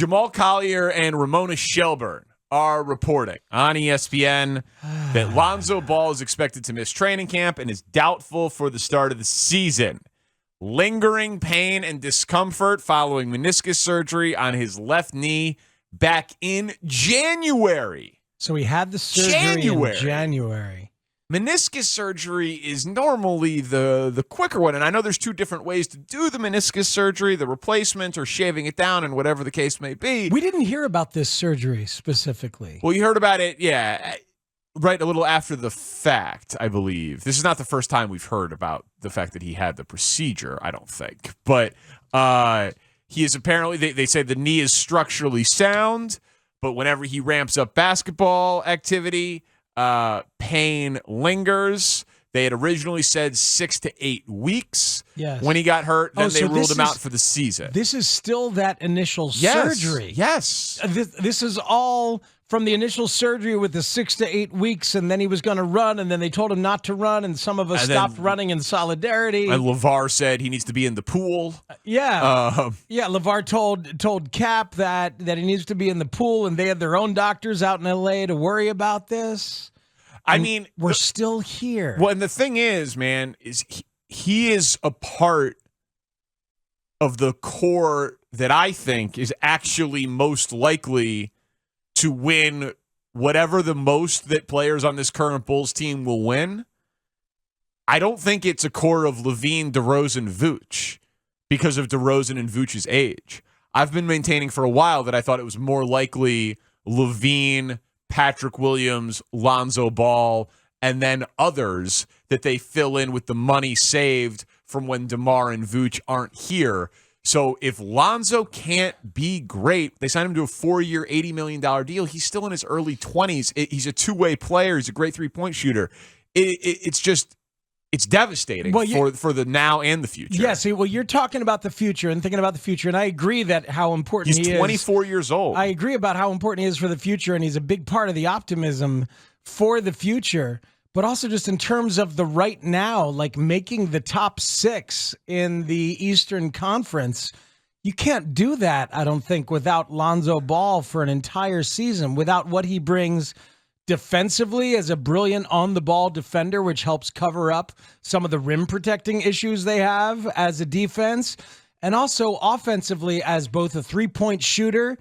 Jamal Collier and Ramona Shelburne are reporting on ESPN that Lonzo Ball is expected to miss training camp and is doubtful for the start of the season. Lingering pain and discomfort following meniscus surgery on his left knee back in January. So he had the surgery in January. Meniscus surgery is normally the quicker one, and I know there's two different ways to do the meniscus surgery, the replacement or shaving it down and whatever the case may be. We didn't hear about this surgery specifically. Well, you heard about it, yeah, right a little after the fact, I believe. This is not the first time we've heard about the fact that he had the procedure, I don't think. But he is apparently, they say the knee is structurally sound, but whenever he ramps up basketball activity, pain lingers. They had originally said 6 to 8 weeks when he got hurt. Then they ruled him out for the season. This is still that initial surgery. Yes. This is all from the initial surgery with the 6 to 8 weeks, and then he was going to run, and then they told him not to run, and some of us stopped running in solidarity. And LeVar said he needs to be in the pool. LeVar told Cap that he needs to be in the pool, and they had their own doctors out in L.A. to worry about this. I mean, we're still here. Well, and the thing is, man, is he is a part of the core that I think is actually most likely to win whatever the most that players on this current Bulls team will win. I don't think it's a core of Levine, DeRozan, Vooch because of DeRozan and Vooch's age. I've been maintaining for a while that I thought it was more likely Levine, Patrick Williams, Lonzo Ball, and then others that they fill in with the money saved from when DeMar and Vooch aren't here. So if Lonzo can't be great, they signed him to a 4-year, $80 million deal. He's still in his early 20s. He's a two-way player. He's a great three-point shooter. It's devastating for the now and the future. Yeah, see, well, you're talking about the future and thinking about the future, and I agree that how important he is. He's 24 years old. I agree about how important he is for the future, and he's a big part of the optimism for the future, but also just in terms of the right now, like making the top 6 in the Eastern Conference. You can't do that, I don't think, without Lonzo Ball for an entire season, without what he brings defensively as a brilliant on-the-ball defender, which helps cover up some of the rim-protecting issues they have as a defense, and also offensively as both a three-point shooter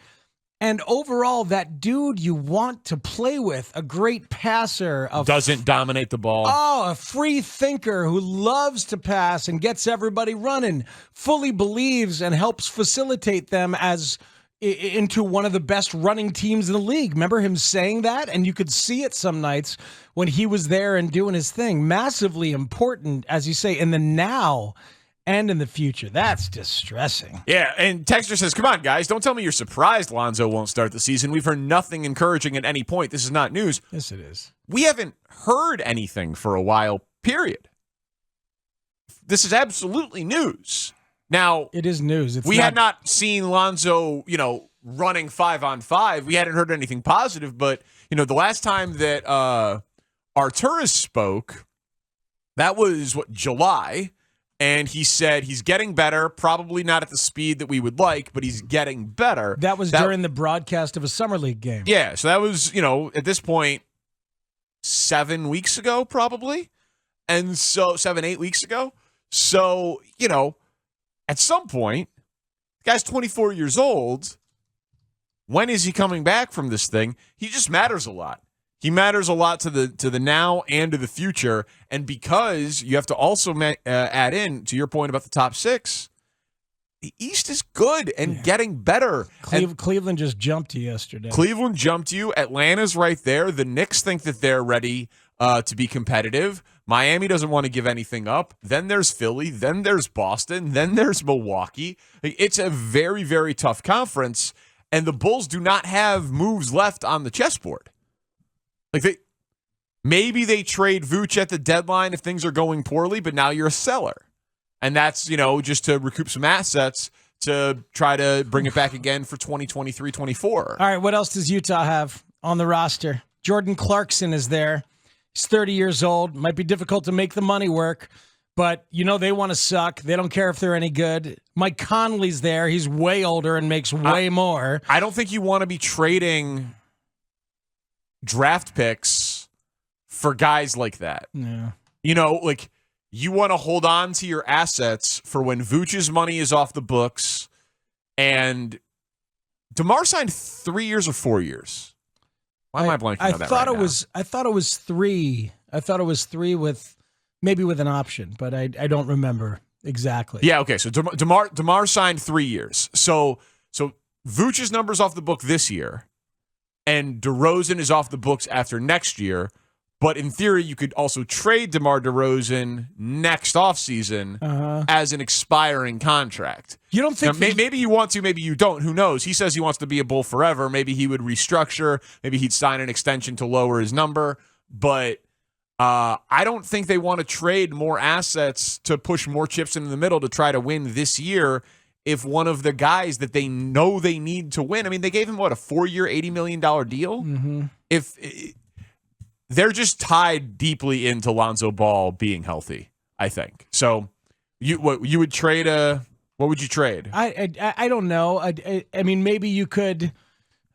and overall that dude you want to play with, a great passer. Doesn't dominate the ball. Oh, a free thinker who loves to pass and gets everybody running, fully believes and helps facilitate them as into one of the best running teams in the league. Remember him saying that? And you could see it some nights when he was there and doing his thing. Massively important, as you say, in the now and in the future. That's distressing. Yeah, and Texter says, come on, guys, don't tell me you're surprised Lonzo won't start the season. We've heard nothing encouraging at any point. This is not news. Yes, it is. We haven't heard anything for a while, period. This is absolutely news. Now, it is news. We had not seen Lonzo, running 5-on-5. We hadn't heard anything positive, but, the last time that Arturas spoke, that was, July, and he said he's getting better, probably not at the speed that we would like, but he's getting better. That was during the broadcast of a Summer League game. Yeah, so that was, at this point, 7 weeks ago, probably, and so 7-8 weeks ago. So, at some point, the guy's 24 years old. When is he coming back from this thing? He just matters a lot. He matters a lot to the now and to the future. And because you have to also add in, to your point about the top 6, the East is good and getting better. Cleveland just jumped you yesterday. Cleveland jumped you. Atlanta's right there. The Knicks think that they're ready to be competitive. Miami doesn't want to give anything up. Then there's Philly. Then there's Boston. Then there's Milwaukee. It's a very, very tough conference, and the Bulls do not have moves left on the chessboard. Maybe they trade Vooch at the deadline if things are going poorly, but now you're a seller. And that's, just to recoup some assets to try to bring it back again for 2023-24. All right, what else does Utah have on the roster? Jordan Clarkson is there. He's 30 years old. Might be difficult to make the money work, But, they want to suck. They don't care if they're any good. Mike Conley's there. He's way older and makes way more. I don't think you want to be trading draft picks for guys like that. Yeah. You want to hold on to your assets for when Vooch's money is off the books. And DeMar signed 3 years or 4 years. Why am I blanking on that thought right it was, I thought it was 3. I thought it was 3 with maybe with an option, but I don't remember exactly. Yeah, okay. So DeMar signed 3 years. So Vooch's number's off the book this year, and DeRozan is off the books after next year. But in theory, you could also trade DeMar DeRozan next offseason as an expiring contract. You don't think maybe you want to, maybe you don't. Who knows? He says he wants to be a Bull forever. Maybe he would restructure. Maybe he'd sign an extension to lower his number. But I don't think they want to trade more assets to push more chips into the middle to try to win this year if one of the guys that they know they need to win. I mean, they gave him, a 4-year, $80 million deal? Mm-hmm. They're just tied deeply into Lonzo Ball being healthy, I think. So you would trade what would you trade? I don't know. I mean, maybe you could.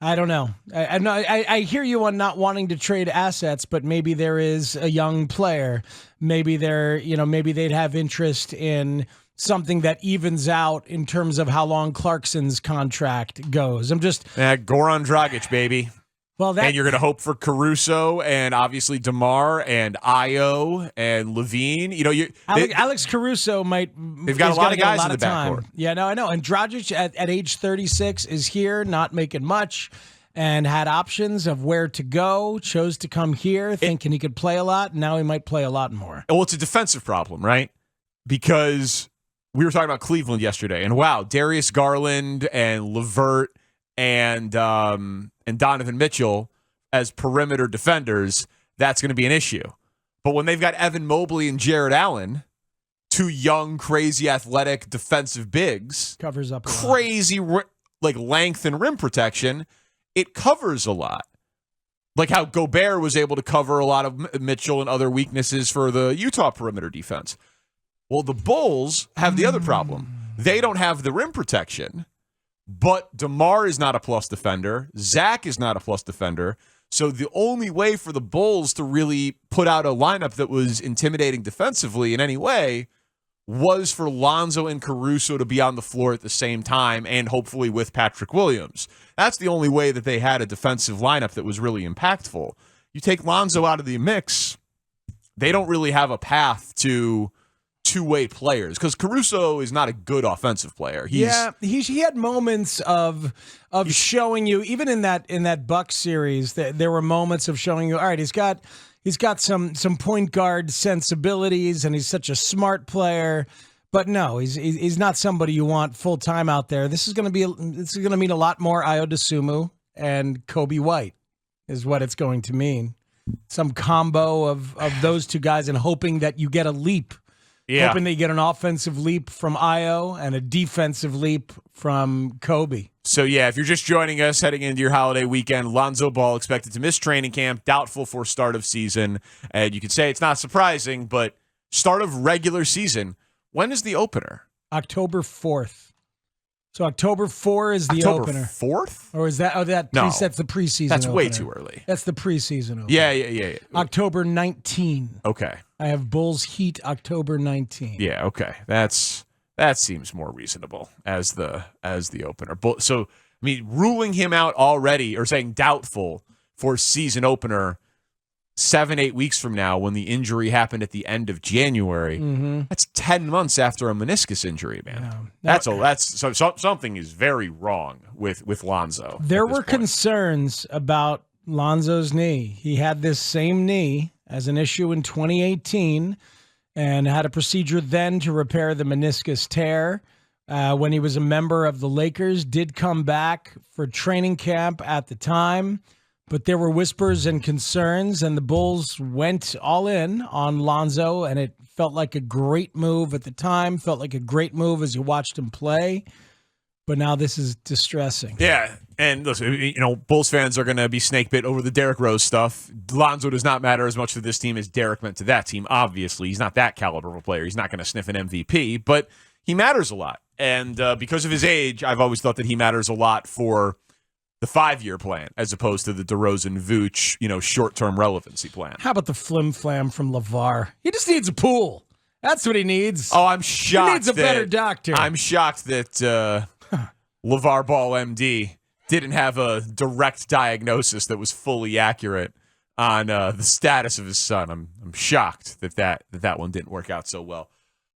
I don't know. I hear you on not wanting to trade assets, but maybe there is a young player. Maybe maybe they'd have interest in something that evens out in terms of how long Clarkson's contract goes. Goran Dragic, baby. Well, and you're going to hope for Caruso and obviously DeMar and Io and Levine. Alex Caruso might. They've got a lot of guys in the backcourt. Yeah, no, I know. And Dragic at age 36 is here, not making much, and had options of where to go. Chose to come here, thinking he could play a lot. Now he might play a lot more. Well, it's a defensive problem, right? Because we were talking about Cleveland yesterday, and wow, Darius Garland and LeVert and Donovan Mitchell as perimeter defenders, that's going to be an issue. But when they've got Evan Mobley and Jared Allen, two young, crazy, athletic defensive bigs, covers up crazy length and rim protection, it covers a lot. Like how Gobert was able to cover a lot of Mitchell and other weaknesses for the Utah perimeter defense. Well, the Bulls have the other problem. They don't have the rim protection. But DeMar is not a plus defender. Zach is not a plus defender. So the only way for the Bulls to really put out a lineup that was intimidating defensively in any way was for Lonzo and Caruso to be on the floor at the same time and hopefully with Patrick Williams. That's the only way that they had a defensive lineup that was really impactful. You take Lonzo out of the mix, they don't really have a path to two-way players because Caruso is not a good offensive player. He had moments of showing you, even in that Bucks series, there were moments of showing you, all right, he's got some point guard sensibilities and he's such a smart player, but no, he's not somebody you want full time out there. This is going to mean a lot more Ayo Dosunmu and Kobe White is what it's going to mean. Some combo of those two guys and hoping that you get a leap. Yeah. Hoping they get an offensive leap from Ayo and a defensive leap from Kobe. So, if you're just joining us heading into your holiday weekend, Lonzo Ball expected to miss training camp, doubtful for start of season. And you could say it's not surprising, but start of regular season, when is the opener? October 4th. So October 4 is the opener. October 4th? Or is that, that's the preseason That's opener. way too early. That's the preseason opener. Yeah. October 19. Okay. I have Bulls Heat October 19. Yeah, okay. That seems more reasonable as the opener. So, I mean, ruling him out already or saying doubtful for season opener 7-8 weeks from now when the injury happened at the end of January, that's 10 months after a meniscus injury, man. Something is very wrong with Lonzo. There were concerns about Lonzo's knee. He had this same knee as an issue in 2018 and had a procedure then to repair the meniscus tear. When he was a member of the Lakers, did come back for training camp at the time. But there were whispers and concerns, and the Bulls went all in on Lonzo, and it felt like a great move at the time, felt like a great move as you watched him play. But now this is distressing. Yeah, and listen, Bulls fans are going to be snake bit over the Derrick Rose stuff. Lonzo does not matter as much to this team as Derrick meant to that team. Obviously, he's not that caliber of a player. He's not going to sniff an MVP, but he matters a lot. And because of his age, I've always thought that he matters a lot for the 5-year plan as opposed to the DeRozan-Vooch, short-term relevancy plan. How about the flim-flam from LeVar? He just needs a pool. That's what he needs. Oh, I'm shocked. He needs a better doctor. I'm shocked that LeVar Ball, MD, didn't have a direct diagnosis that was fully accurate on the status of his son. I'm shocked that one didn't work out so well.